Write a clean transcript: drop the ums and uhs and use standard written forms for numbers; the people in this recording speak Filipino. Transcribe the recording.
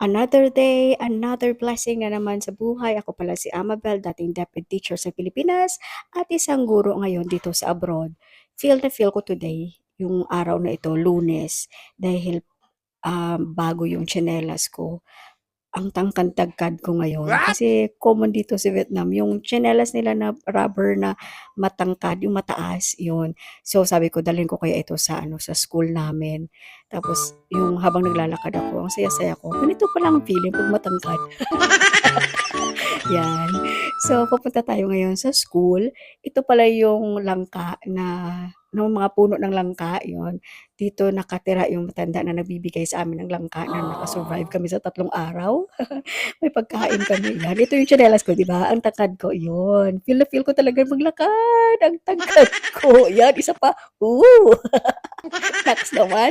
Another day, another blessing na naman sa buhay. Ako pala si Amabel, dating deputy teacher sa Pilipinas at isang guro ngayon dito sa abroad. Feel na feel ko today, yung araw na ito, Lunes, dahil bago yung tsinelas ko. Ang tangkad-tagkad ko ngayon What? kasi common dito sa Vietnam yung tsinelas nila na rubber na matangkad, yung mataas, yun. So sabi ko dalhin ko kaya ito sa ano sa school namin. Tapos yung habang naglalakad ako, ang saya-saya ko. Ganito pala ang feeling pag matangkad. Yan. So pupunta tayo ngayon sa school. Ito pala yung langka na nung mga puno ng langka, yon. Dito nakatira yung matanda na nagbibigay sa amin ng langka na nakasurvive kami sa 3 araw. May pagkain kami. Yan. Ito yung tsinelas ko, di ba? Ang tangkad ko. Yun. Feel na feel ko talaga maglakad. Ang tangkad ko. Yan. Isa pa. Ooh. Next naman.